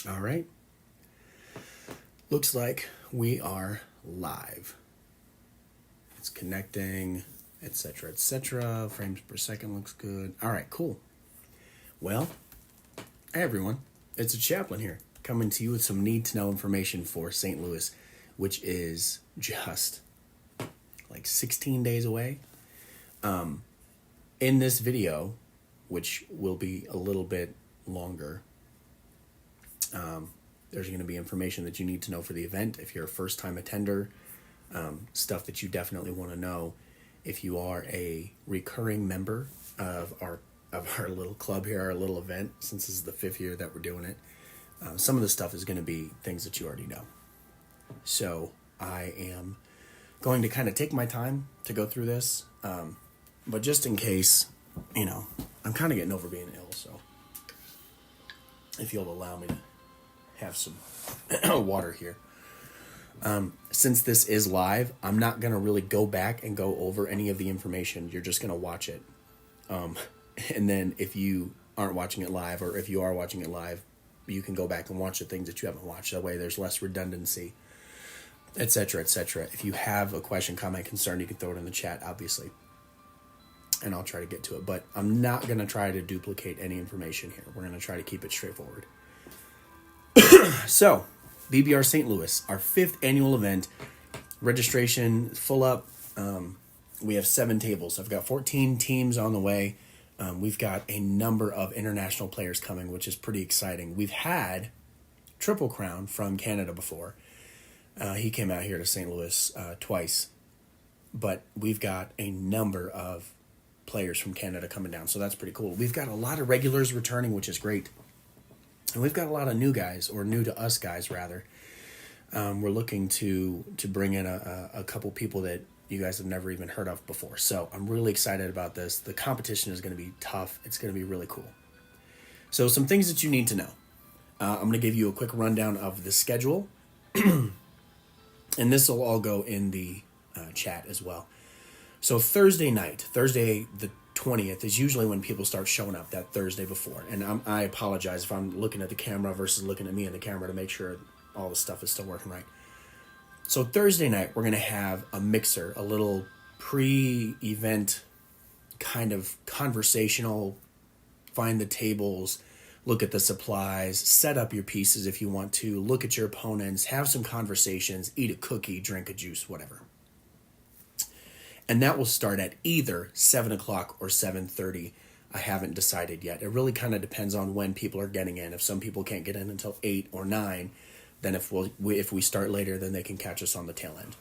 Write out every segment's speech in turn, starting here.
All right. Looks like we are live. It's connecting, etc., etc. Frames per second looks good. All right, cool. Well, hey everyone. It's a chaplain here coming to you with some need to know information for St. Louis, which is just like 16 days away. In this video, which will be a little bit longer, there's going to be information that you need to know for the event if you're a first-time attender, stuff that you definitely want to know if you are a recurring member of our little club here, our little event, since this is the 5th year that we're doing it. Some of the stuff is going to be things that you already know. So I am going to kind of take my time to go through this, but just in case, I'm kind of getting over being ill, so if you'll allow me to have some water here. Since this is live, I'm not going to really go back and go over any of the information. You're just going to watch it. And then if you aren't watching it live, or if you are watching it live, you can go back and watch the things that you haven't watched. That way there's less redundancy, etc., etc. If you have a question, comment, concern, you can throw it in the chat, obviously, and I'll try to get to it. But I'm not going to try to duplicate any information here. We're going to try to keep it straightforward. So, BBR St. Louis, our 5th annual event. Registration full up. We have 7 tables. I've got 14 teams on the way. We've got a number of international players coming, which is pretty exciting. We've had Triple Crown from Canada before. He came out here to St. Louis twice. But we've got a number of players from Canada coming down, so that's pretty cool. We've got a lot of regulars returning, which is great. And we've got a lot of new guys, or new to us guys, rather. We're looking to bring in a couple people that you guys have never even heard of before. So I'm really excited about this. The competition is going to be tough. It's going to be really cool. So some things that you need to know. I'm going to give you a quick rundown of the schedule. And this will all go in the chat as well. So Thursday the 20th, is usually when people start showing up, that Thursday before. And I apologize if I'm looking at the camera versus looking at me in the camera to make sure all the stuff is still working right. So Thursday night, we're going to have a mixer, a little pre-event kind of conversational, find the tables, look at the supplies, set up your pieces if you want to, look at your opponents, have some conversations, eat a cookie, drink a juice, whatever. And that will start at either 7 o'clock or 7:30. I haven't decided yet. It really kind of depends on when people are getting in. If some people can't get in until 8 or 9, then if we start later, then they can catch us on the tail end.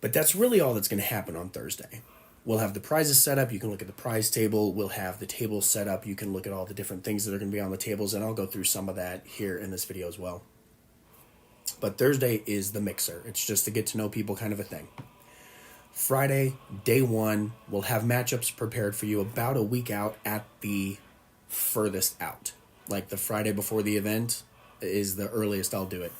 But that's really all that's going to happen on Thursday. We'll have the prizes set up. You can look at the prize table. We'll have the tables set up. You can look at all the different things that are going to be on the tables, and I'll go through some of that here in this video as well. But Thursday is the mixer. It's just to get to know people kind of a thing. Friday, day 1, we'll have matchups prepared for you about a week out at the furthest out. Like the Friday before the event is the earliest I'll do it.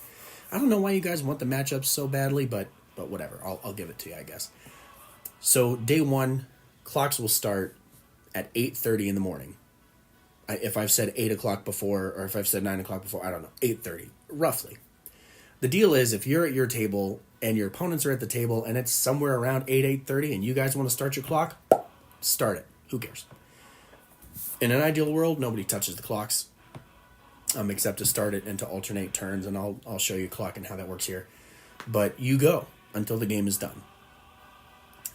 I don't know why you guys want the matchups so badly, but whatever. I'll give it to you, I guess. So day 1, clocks will start at 8:30 in the morning. If I've said 8 o'clock before, or if I've said 9 o'clock before, I don't know. 8:30, roughly. The deal is, if you're at your table and your opponents are at the table and it's somewhere around 8:30 and you guys want to start your clock, start it. Who cares? In an ideal world, nobody touches the clocks, except to start it and to alternate turns, and I'll show you clock and how that works here. But you go until the game is done.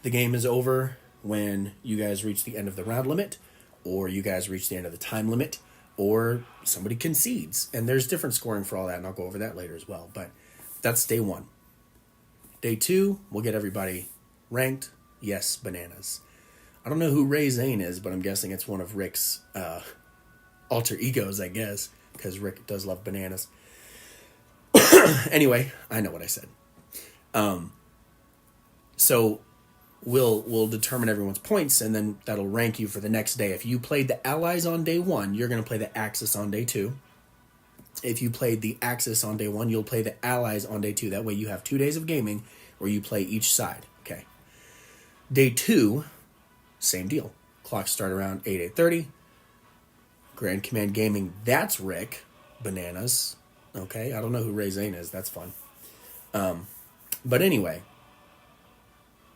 The game is over when you guys reach the end of the round limit, or you guys reach the end of the time limit, or somebody concedes. And there's different scoring for all that, and I'll go over that later as well. But that's day 1. Day 2, we'll get everybody ranked. Yes, bananas. I don't know who Ray Zane is, but I'm guessing it's one of Rick's alter egos, I guess, because Rick does love bananas. Anyway, I know what I said. So we'll determine everyone's points, and then that'll rank you for the next day. If you played the Allies on day 1, you're going to play the Axis on day 2. If you played the Axis on day 1, you'll play the Allies on day 2. That way you have 2 days of gaming where you play each side. Okay. Day 2, same deal. Clocks start around 8:30. Grand Command Gaming, that's Rick. bananas. Okay, I don't know who Ray Zane is. That's fun. But anyway,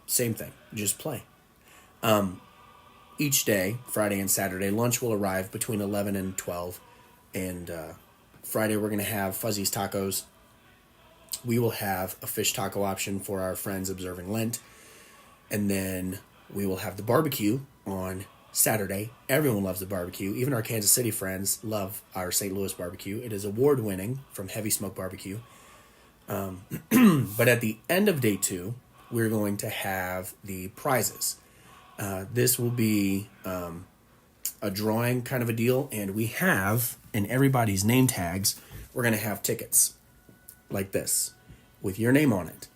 same thing. Just play. Each day, Friday and Saturday, lunch will arrive between 11 and 12. And Friday, we're going to have Fuzzy's Tacos. We will have a fish taco option for our friends observing Lent. And then we will have the barbecue on Saturday. Everyone loves the barbecue. Even our Kansas City friends love our St. Louis barbecue. It is award-winning from Heavy Smoke Barbecue. But at the end of day 2, we're going to have the prizes. This will be a drawing kind of a deal, and we have, in everybody's name tags, we're going to have tickets like this with your name on it.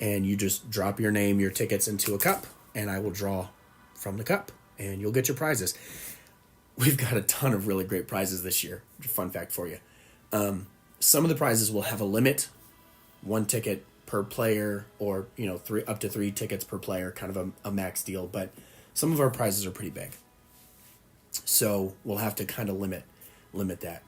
And you just drop your name, your tickets into a cup, and I will draw from the cup, and you'll get your prizes. We've got a ton of really great prizes this year. Fun fact for you. Some of the prizes will have a limit, 1 ticket per player, or up to 3 tickets per player, kind of a max deal. But some of our prizes are pretty big, so we'll have to kind of limit that.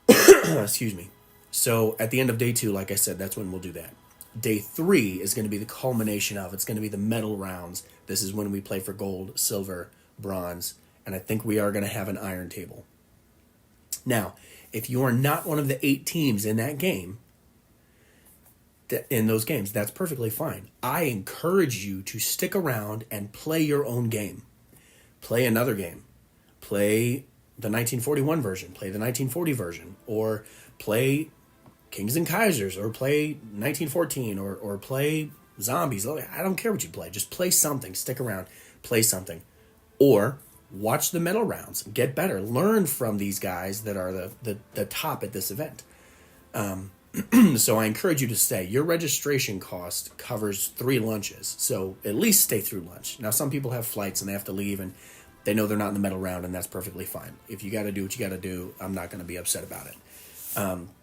Excuse me. So at the end of day 2, like I said, that's when we'll do that. Day 3 is going to be the culmination of, it's going to be the medal rounds. This is when we play for gold, silver, bronze, and I think we are going to have an iron table. Now, if you are not one of the 8 teams in that game, in those games, that's perfectly fine. I encourage you to stick around and play your own game. Play another game. Play the 1941 version. Play the 1940 version. Or play Kings and Kaisers. Or play 1914. Or play Zombies. I don't care what you play. Just play something. Stick around. Play something. Or watch the medal rounds. Get better. Learn from these guys that are the top at this event. So I encourage you to stay. Your registration cost covers 3 lunches, so at least stay through lunch. Now, some people have flights and they have to leave, and they know they're not in the medal round, and that's perfectly fine. If you got to do what you got to do, I'm not going to be upset about it.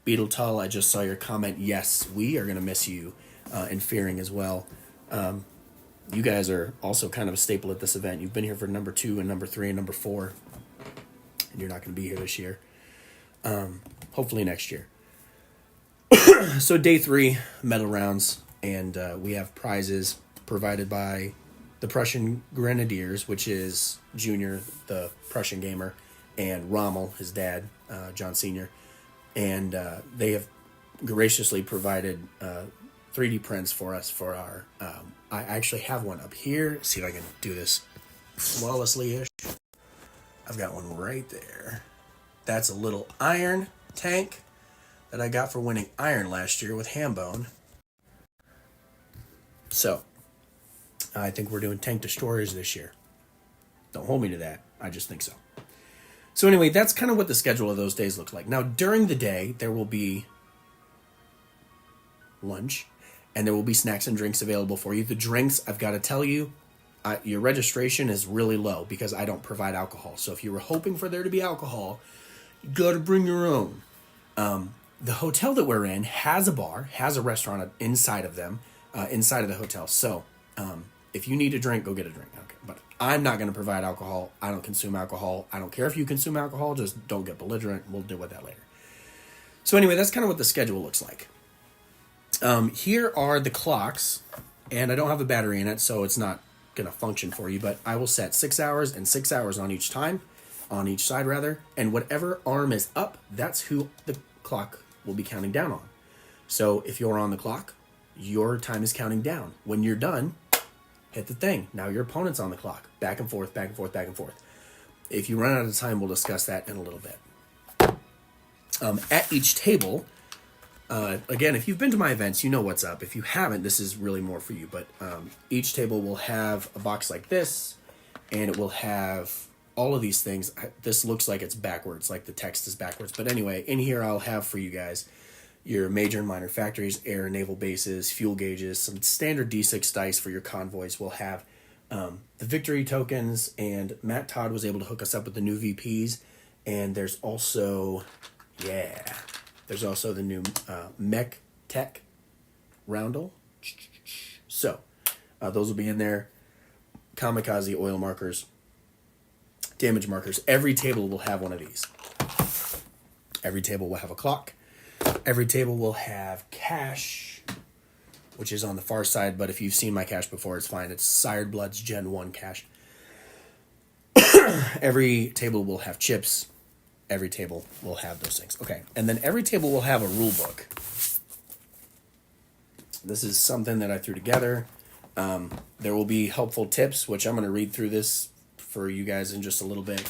Beetle Tull, I just saw your comment. Yes, we are going to miss you, and Fearing as well. You guys are also kind of a staple at this event. You've been here for number 2 and number 3 and number 4, and you're not going to be here this year. Hopefully next year. So day 3, medal rounds, and we have prizes provided by the Prussian Grenadiers, which is Junior, the Prussian gamer, and Rommel, his dad, John Sr. And they have graciously provided 3D prints for us for our... I actually have one up here. Let's see if I can do this flawlessly-ish. I've got one right there. That's a little iron tank that I got for winning iron last year with Hambone. So, I think we're doing tank destroyers this year. Don't hold me to that. I just think so. So anyway, that's kind of what the schedule of those days looks like. Now, during the day, there will be lunch, and there will be snacks and drinks available for you. The drinks, I've got to tell you, your registration is really low because I don't provide alcohol. So if you were hoping for there to be alcohol, you got to bring your own. The hotel that we're in has a bar, has a restaurant inside of them, inside of the hotel. So, if you need a drink, go get a drink. Okay, but I'm not going to provide alcohol. I don't consume alcohol. I don't care if you consume alcohol. Just don't get belligerent. We'll deal with that later. So anyway, that's kind of what the schedule looks like. Here are the clocks, and I don't have a battery in it, so it's not going to function for you. But I will set 6 hours and 6 hours on each side, and whatever arm is up, that's who the clock will be counting down on. So if you're on the clock, your time is counting down. When you're done, hit the thing. Now your opponent's on the clock. Back and forth, back and forth, back and forth. If you run out of time, we'll discuss that in a little bit. At each table, again, if you've been to my events, you know what's up. If you haven't, this is really more for you. But each table will have a box like this, and it will have all of these things. This looks like it's backwards, like the text is backwards. But anyway, in here I'll have for you guys your major and minor factories, air and naval bases, fuel gauges, some standard D6 dice for your convoys. We'll have the victory tokens, and Matt Todd was able to hook us up with the new VPs. And there's also, the new Mech Tech Roundel. So, those will be in there. Kamikaze oil markers. Damage markers. Every table will have one of these. Every table will have a clock. Every table will have cash, which is on the far side, but if you've seen my cash before, it's fine. It's Sired Blood's Gen 1 cash. Every table will have chips. Every table will have those things. Okay, and then every table will have a rule book. This is something that I threw together. There will be helpful tips, which I'm going to read through this for you guys in just a little bit.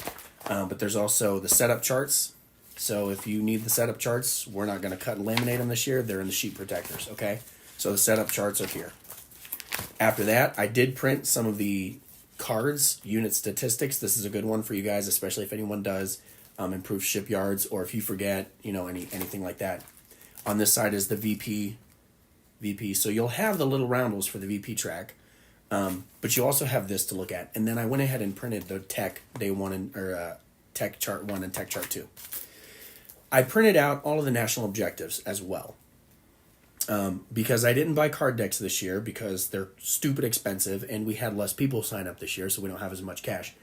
But there's also the setup charts. So if you need the setup charts, we're not going to cut and laminate them this year. They're in the sheet protectors, okay? So the setup charts are here. After that, I did print some of the cards, unit statistics. This is a good one for you guys, especially if anyone does improve shipyards or if you forget, anything like that. On this side is the VP. So you'll have the little roundels for the VP track, but you also have this to look at. And then I went ahead and printed the tech day one tech chart 1 and tech chart 2. I printed out all of the national objectives as well. Because I didn't buy card decks this year because they're stupid expensive and we had less people sign up this year, so we don't have as much cash.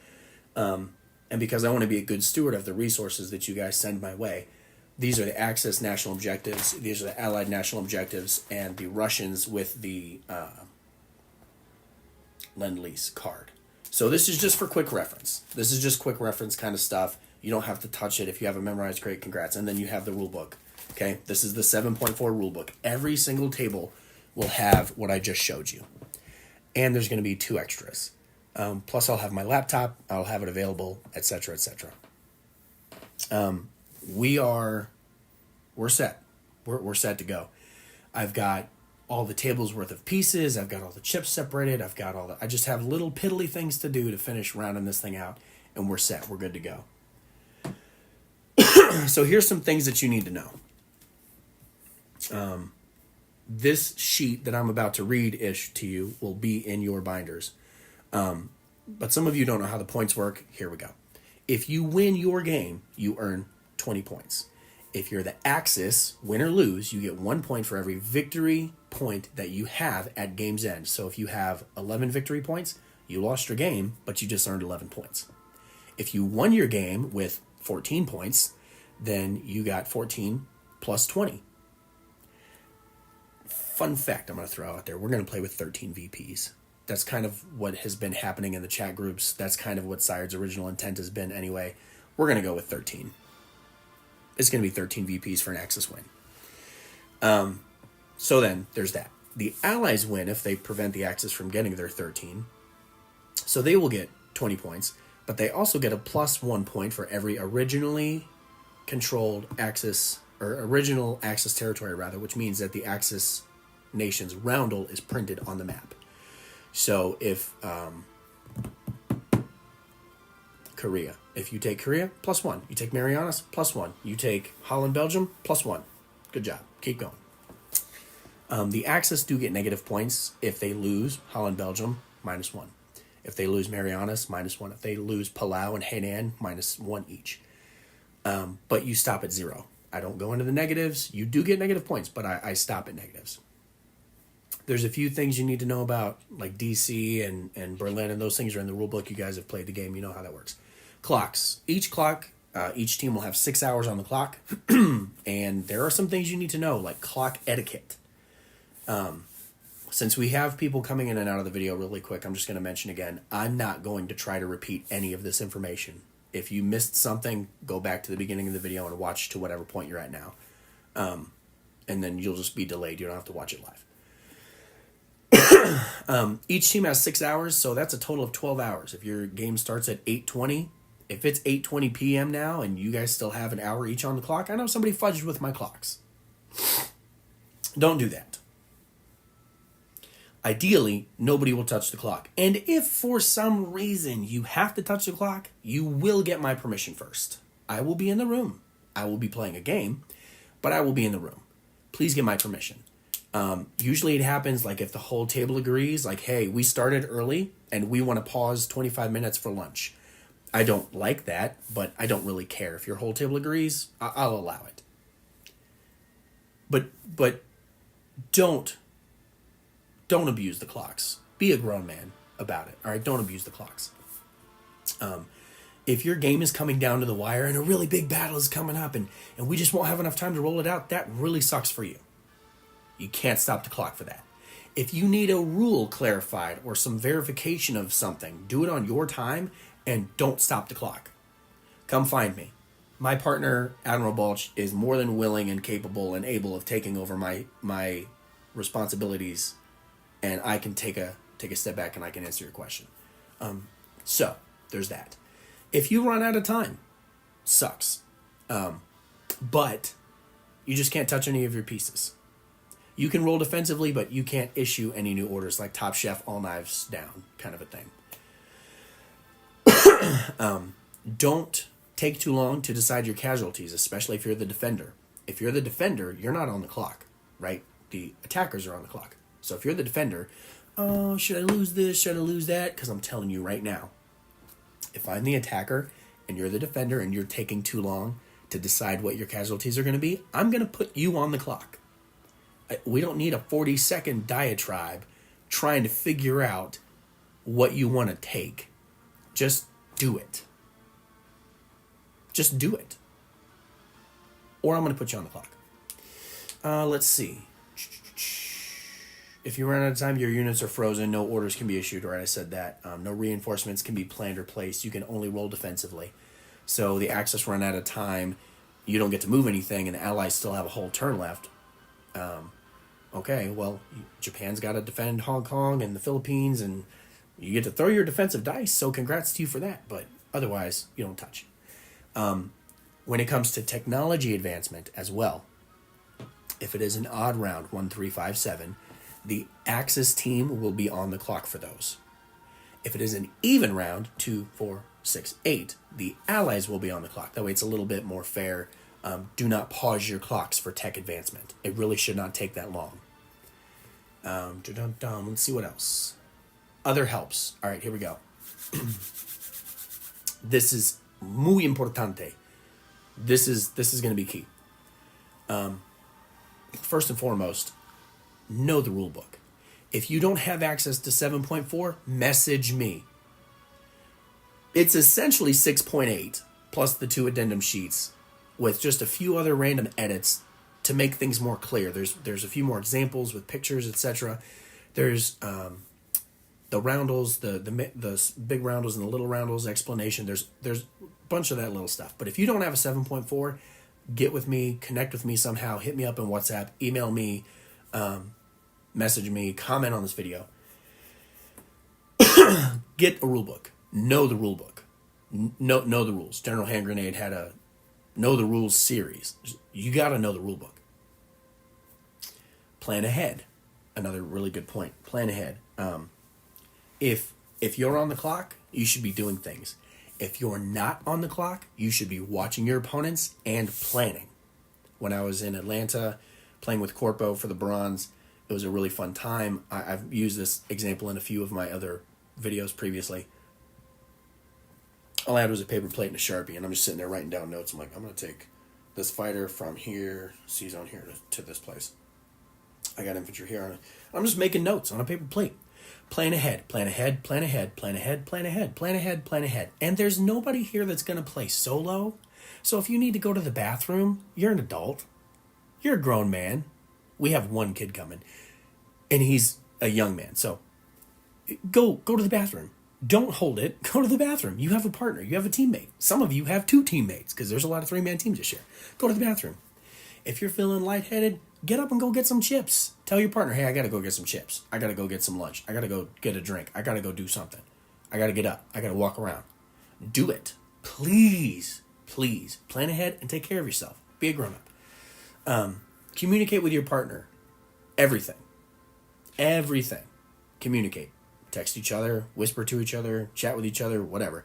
And because I want to be a good steward of the resources that you guys send my way, these are the Axis national objectives, these are the Allied national objectives, and the Russians with the Lend-Lease card. So this is just for quick reference. This is just quick reference kind of stuff. You don't have to touch it. If you have it memorized, great, congrats. And then you have the rule book. Okay, this is the 7.4 rule book. Every single table will have what I just showed you. And there's going to be 2 extras. Plus I'll have my laptop. I'll have it available, etc., etc. We're set. We're set to go. I've got all the tables worth of pieces. I've got all the chips separated. I just have little piddly things to do to finish rounding this thing out. And we're set. We're good to go. So here's some things that you need to know. This sheet that I'm about to read to you will be in your binders. But some of you don't know how the points work. Here we go. If you win your game, you earn 20 points. If you're the Axis, win or lose, you get 1 point for every victory point that you have at game's end. So if you have 11 victory points, you lost your game, but you just earned 11 points. If you won your game with 14 points, then you got 14 plus 20. Fun fact I'm going to throw out there. We're going to play with 13 VPs. That's kind of what has been happening in the chat groups. That's kind of what Sired's original intent has been anyway. We're going to go with 13. It's going to be 13 VPs for an Axis win. So then, there's that. The Allies win if they prevent the Axis from getting their 13. So they will get 20 points. But they also get a plus 1 point for every originally controlled Axis, or original Axis territory, rather, which means that the Axis nation's roundel is printed on the map. So if Korea, if you take Korea, plus 1. You take Marianas, plus 1. You take Holland, Belgium, plus 1. Good job. Keep going. The Axis do get negative points if they lose Holland, Belgium, minus 1. If they lose Marianas, minus 1. If they lose Palau and Hainan, minus 1 each. But you stop at 0. I don't go into the negatives. You do get negative points, but I stop at negatives. There's a few things you need to know about, like DC and Berlin, and those things are in the rule book. You guys have played the game. You know how that works. Clocks. Each team will have 6 hours on the clock, and there are some things you need to know, like clock etiquette. Since we have people coming in and out of the video really quick, I'm just going to mention again, I'm not going to try to repeat any of this information. If you missed something, go back to the beginning of the video and watch to whatever point you're at now. And then you'll just be delayed. You don't have to watch it live. Each team has 6 hours, so that's a total of 12 hours. If your game starts at 8:20, if it's 8:20 p.m. now and you guys still have an hour each on the clock, I know somebody fudged with my clocks. Don't do that. Ideally, nobody will touch the clock. And if for some reason you have to touch the clock, you will get my permission first. I will be in the room. I will be playing a game, but I will be in the room. Please get my permission. Usually it happens like if the whole table agrees, like, hey, we started early and we want to pause 25 minutes for lunch. I don't like that, but I don't really care. If your whole table agrees, I'll allow it. But don't abuse the clocks. Be a grown man about it. All right, don't abuse the clocks. If your game is coming down to the wire and a really big battle is coming up and we just won't have enough time to roll it out, that really sucks for you. You can't stop the clock for that. If you need a rule clarified or some verification of something, do it on your time and don't stop the clock. Come find me. My partner, Admiral Balch, is more than willing and capable and able of taking over my responsibilities, and I can take a step back and I can answer your question. So, there's that. If you run out of time, sucks. But you just can't touch any of your pieces. You can roll defensively, but you can't issue any new orders like Top Chef, all knives down kind of a thing. Don't take too long to decide your casualties, especially if you're the defender. If you're the defender, you're not on the clock, right? The attackers are on the clock. So if you're the defender, oh, should I lose this? Should I lose that? Because I'm telling you right now, if I'm the attacker and you're the defender and you're taking too long to decide what your casualties are going to be, I'm going to put you on the clock. We don't need a 40-second diatribe trying to figure out what you want to take. Just do it. Just do it. Or I'm going to put you on the clock. Let's see. If you run out of time, your units are frozen. No orders can be issued. Right, I said that. No reinforcements can be planned or placed. You can only roll defensively. So the Axis run out of time. You don't get to move anything, and the Allies still have a whole turn left. Okay, well, Japan's got to defend Hong Kong and the Philippines, and you get to throw your defensive dice, so congrats to you for that. But otherwise, you don't touch. When it comes to technology advancement as well, if it is an odd round, 1, 3, 5, 7, the Axis team will be on the clock for those. If it is an even round, 2, 4, 6, 8, the Allies will be on the clock. That way it's a little bit more fair. Do not pause your clocks for tech advancement. It really should not take that long. Let's see what else. Other helps. All right, here we go. This is muy importante. This is going to be key. First and foremost, know the rule book. If you don't have access to 7.4, message me. It's essentially 6.8 plus the 2 addendum sheets with just a few other random edits to make things more clear. There's a few more examples with pictures, etc. There's the roundels, the big roundels and the little roundels explanation. There's a bunch of that little stuff. But if you don't have a 7.4, get with me, connect with me somehow, hit me up on WhatsApp, email me, message me, comment on this video. Get a rule book. Know the rule book. Know the rules. General Hand Grenade had a Know the Rules series. You got to know the rule book. Plan ahead. Another really good point. Plan ahead. If you're on the clock, you should be doing things. If you're not on the clock, you should be watching your opponents and planning. When I was in Atlanta playing with Corpo for the bronze, it was a really fun time. I've used this example in a few of my other videos previously. All I had was a paper plate and a Sharpie, and I'm just sitting there writing down notes. I'm like, I'm going to take this fighter from here, C-zone here, to this place. I got infantry here. I'm just making notes on a paper plate. Plan ahead, plan ahead, plan ahead, plan ahead, plan ahead, plan ahead, plan ahead. And there's nobody here that's going to play solo. So if you need to go to the bathroom, you're an adult. You're a grown man. We have one kid coming, and he's a young man. So go to the bathroom. Don't hold it. Go to the bathroom. You have a partner. You have a teammate. Some of you have 2 teammates because there's a lot of 3-man teams this year. Go to the bathroom. If you're feeling lightheaded, get up and go get some chips. Tell your partner, hey, I got to go get some chips. I got to go get some lunch. I got to go get a drink. I got to go do something. I got to get up. I got to walk around. Do it. Please, please plan ahead and take care of yourself. Be a grown-up. Communicate with your partner. Everything. Everything. Communicate. Text each other, whisper to each other, chat with each other, whatever.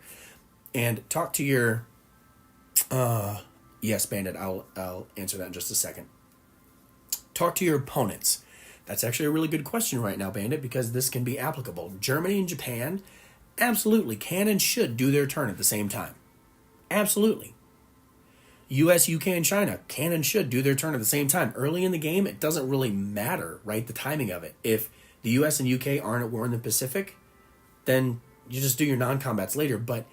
And talk to your... yes, Bandit, I'll answer that in just a second. Talk to your opponents. That's actually a really good question right now, Bandit, because this can be applicable. Germany and Japan absolutely can and should do their turn at the same time. Absolutely. US, UK, and China can and should do their turn at the same time. Early in the game, it doesn't really matter, right, the timing of it. If the US and UK aren't at war in the Pacific, then you just do your non-combats later. But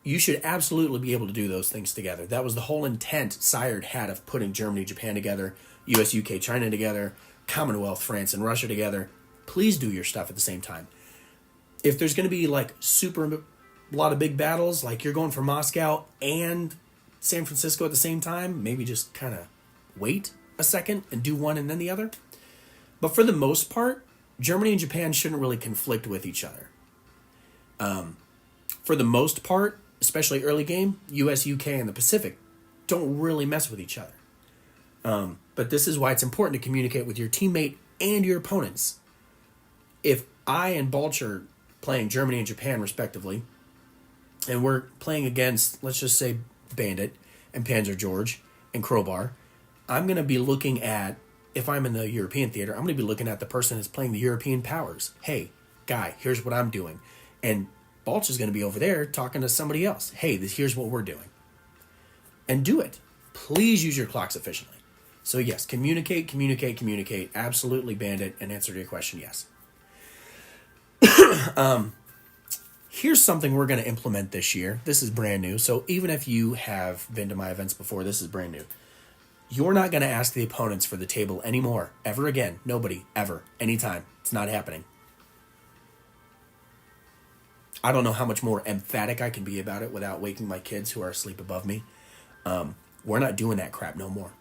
you should absolutely be able to do those things together. That was the whole intent Sired had of putting Germany, Japan together, US, UK, China together, Commonwealth, France, and Russia together. Please do your stuff at the same time. If there's going to be like a lot of big battles, like you're going for Moscow and San Francisco at the same time, maybe just kind of wait a second and do one and then the other. But for the most part, Germany and Japan shouldn't really conflict with each other. For the most part, especially early game, US, UK, and the Pacific don't really mess with each other. But this is why it's important to communicate with your teammate and your opponents. If I and Balch are playing Germany and Japan respectively, and we're playing against, let's just say, Bandit and Panzer George and Crowbar, I'm going to be looking at, if I'm in the European theater, I'm going to be looking at the person that's playing the European powers. Hey, guy, here's what I'm doing. And Balch is going to be over there talking to somebody else. Hey, here's what we're doing. And do it. Please use your clocks efficiently. So yes, communicate. Absolutely, Bandit. And answer to your question, yes. Here's something we're going to implement this year. This is brand new. So even if you have been to my events before, this is brand new. You're not going to ask the opponents for the table anymore. Ever again. Nobody. Ever. Anytime. It's not happening. I don't know how much more emphatic I can be about it without waking my kids who are asleep above me. We're not doing that crap no more.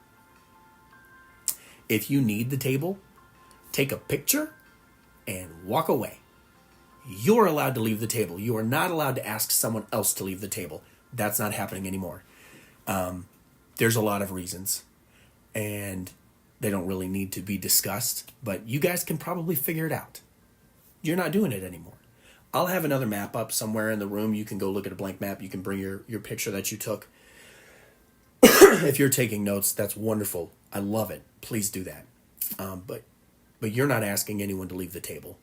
If you need the table, take a picture and walk away. You're allowed to leave the table. You are not allowed to ask someone else to leave the table. That's not happening anymore. There's a lot of reasons, and they don't really need to be discussed, but you guys can probably figure it out. You're not doing it anymore. I'll have another map up somewhere in the room. You can go look at a blank map. You can bring your picture that you took. If you're taking notes, that's wonderful. I love it. Please do that. But you're not asking anyone to leave the table.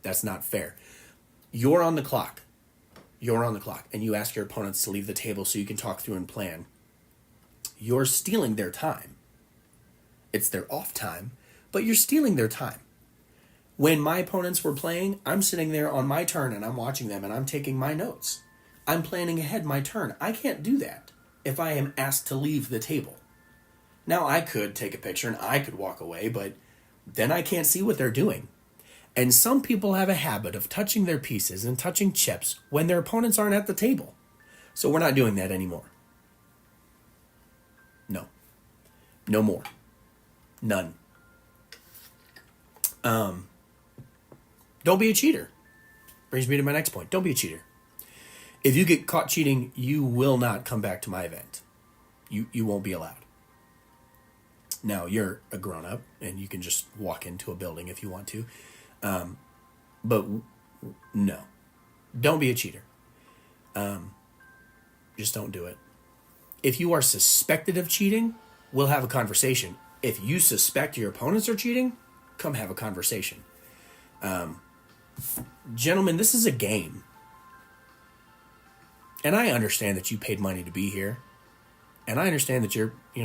That's not fair. You're on the clock. And you ask your opponents to leave the table so you can talk through and plan. You're stealing their time. It's their off time, but you're stealing their time. When my opponents were playing, I'm sitting there on my turn and I'm watching them and I'm taking my notes. I'm planning ahead my turn. I can't do that if I am asked to leave the table. Now, I could take a picture and I could walk away, but then I can't see what they're doing. And some people have a habit of touching their pieces and touching chips when their opponents aren't at the table. So we're not doing that anymore. No. No more. None. Don't be a cheater. Brings me to my next point. Don't be a cheater. If you get caught cheating, you will not come back to my event. You won't be allowed. Now, you're a grown-up, and you can just walk into a building if you want to. But no. Don't be a cheater. Just don't do it. If you are suspected of cheating, we'll have a conversation. If you suspect your opponents are cheating, come have a conversation. Gentlemen, this is a game. And I understand that you paid money to be here. And I understand that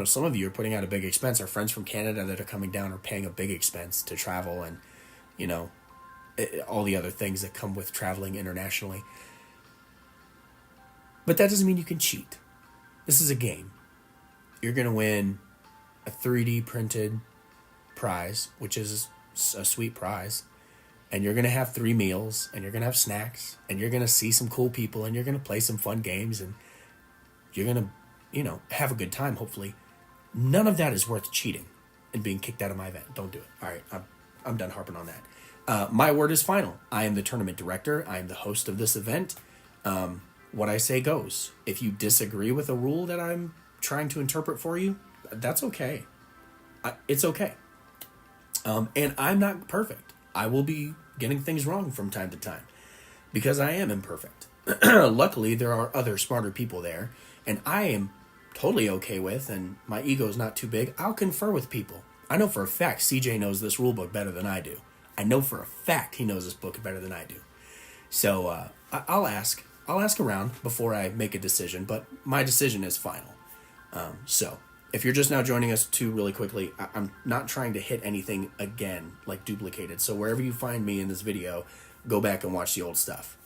some of you are putting out a big expense. Our friends from Canada that are coming down are paying a big expense to travel and, all the other things that come with traveling internationally. But that doesn't mean you can cheat. This is a game. You're going to win a 3D printed prize, which is a sweet prize. And you're going to have 3 meals, and you're going to have snacks, and you're going to see some cool people, and you're going to play some fun games, and you're going to, have a good time, hopefully. None of that is worth cheating and being kicked out of my event. Don't do it. All right, I'm done harping on that. My word is final. I am the tournament director. I am the host of this event. What I say goes. If you disagree with a rule that I'm trying to interpret for you, that's okay. It's okay. And I'm not perfect. I will be getting things wrong from time to time because I am imperfect. Luckily, there are other smarter people there, and I am totally okay with, and my ego is not too big, I'll confer with people. I know for a fact CJ knows this rule book better than I do. I know for a fact he knows this book better than I do. So I'll ask around before I make a decision, but my decision is final. So if you're just now joining us too really quickly, I'm not trying to hit anything again, like duplicated. So wherever you find me in this video, go back and watch the old stuff.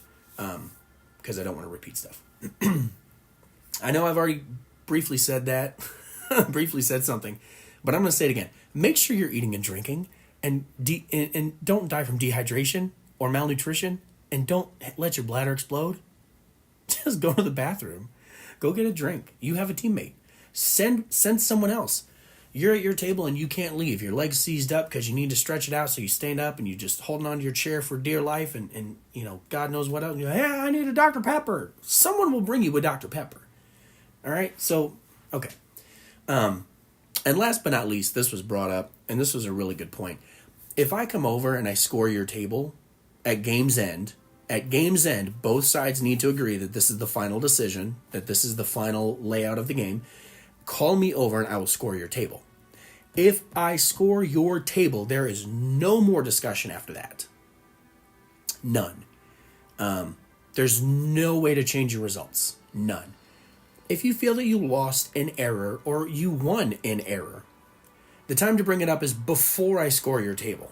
because I don't want to repeat stuff. I know I've already briefly said that, briefly said something, but I'm going to say it again. Make sure you're eating and drinking, and don't die from dehydration or malnutrition, and don't let your bladder explode. Just go to the bathroom. Go get a drink. You have a teammate. Send someone else. You're at your table and you can't leave. Your leg's seized up because you need to stretch it out, so you stand up and you just holding on to your chair for dear life, and you know, God knows what else. And you're like, hey, I need a Dr. Pepper. Someone will bring you a Dr. Pepper. All right? So, okay. And last but not least, this was brought up, and this was a really good point. If I come over and I score your table at game's end, both sides need to agree that this is the final decision, that this is the final layout of the game. Call me over and I will score your table. If I score your table, there is no more discussion after that. None. There's no way to change your results. None. If you feel that you lost in error or you won in error, the time to bring it up is before I score your table.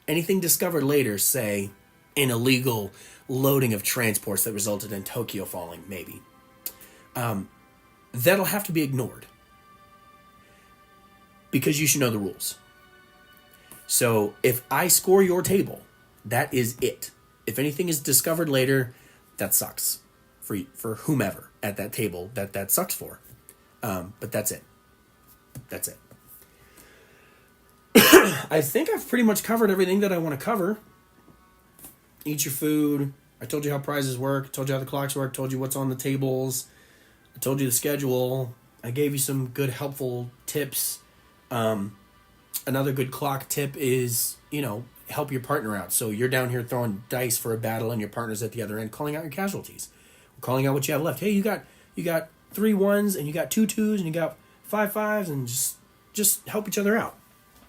Anything discovered later, say, an illegal loading of transports that resulted in Tokyo falling, maybe. That'll have to be ignored. Because you should know the rules. So if I score your table, that is it. If anything is discovered later, that sucks. For whomever at that table that sucks for. But that's it. That's it. I think I've pretty much covered everything that I want to cover. Eat your food. I told you how prizes work. I told you how the clocks work. I told you what's on the tables. I told you the schedule. I gave you some good, helpful tips. Another good clock tip is, help your partner out. So you're down here throwing dice for a battle and your partner's at the other end calling out your casualties. Calling out what you have left. Hey, you got 3 1s and you got 2 2s and you got 5 5s, and just help each other out.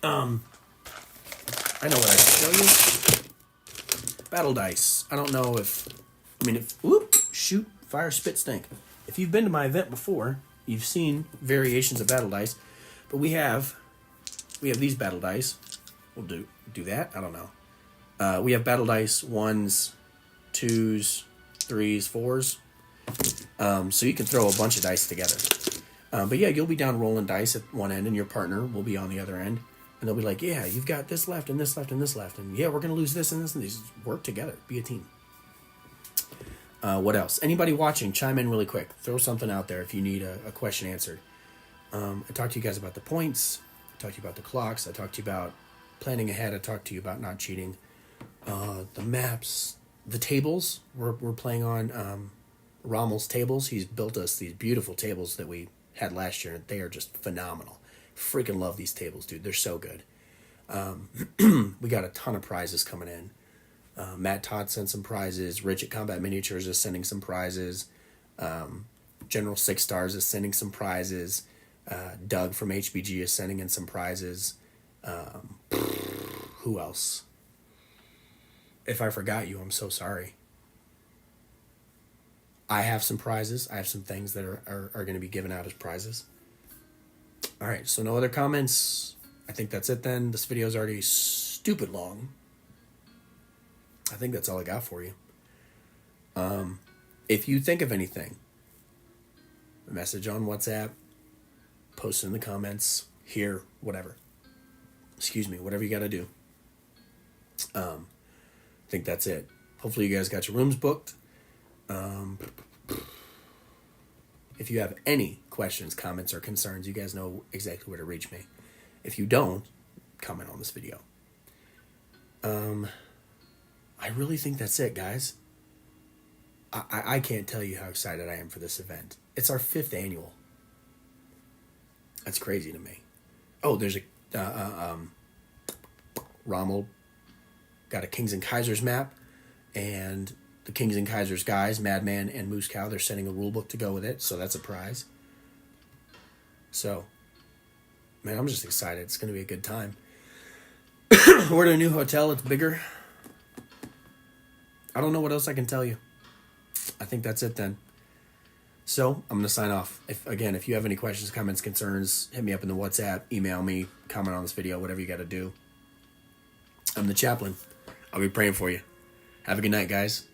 I know what I can show you. Battle dice. I don't know fire, spit, stink. If you've been to my event before, you've seen variations of battle dice, but we have these battle dice. We'll do that. I don't know. We have battle dice 1s, 2s, 3s, 4s. So you can throw a bunch of dice together. But yeah, you'll be down rolling dice at one end, and your partner will be on the other end. And they'll be like, yeah, you've got this left and this left and this left. And yeah, we're going to lose this and this and these. Work together. Be a team. What else? Anybody watching, chime in really quick. Throw something out there if you need a question answered. I talked to you guys about the points. I talked to you about the clocks. I talked to you about planning ahead. I talked to you about not cheating. The maps. The tables. We're playing on Rommel's tables. He's built us these beautiful tables that we had last year. And they are just phenomenal. Freaking love these tables, dude. They're so good. We got a ton of prizes coming in. Matt Todd sent some prizes. Rich at Combat Miniatures is sending some prizes. General Six Stars is sending some prizes. Doug from HBG is sending in some prizes. Who else? If I forgot you, I'm so sorry. I have some prizes. I have some things that are going to be given out as prizes. All right, so no other comments. I think that's it then. This video is already stupid long. I think that's all I got for you. If you think of anything, message on WhatsApp, post it in the comments, here, whatever. Excuse me, whatever you got to do. I think that's it. Hopefully you guys got your rooms booked. If you have any questions, comments, or concerns, you guys know exactly where to reach me. If you don't, comment on this video. I really think that's it, guys. I can't tell you how excited I am for this event. It's our 5th annual. That's crazy to me. Oh, there's a Rommel got a Kings and Kaisers map, and the Kings and Kaisers guys, Madman and Moose Cow, they're sending a rule book to go with it, so that's a prize. So, man, I'm just excited. It's going to be a good time. We're at a new hotel. It's bigger. I don't know what else I can tell you. I think that's it then. So, I'm going to sign off. If you have any questions, comments, concerns, hit me up in the WhatsApp, email me, comment on this video, whatever you got to do. I'm the chaplain. I'll be praying for you. Have a good night, guys.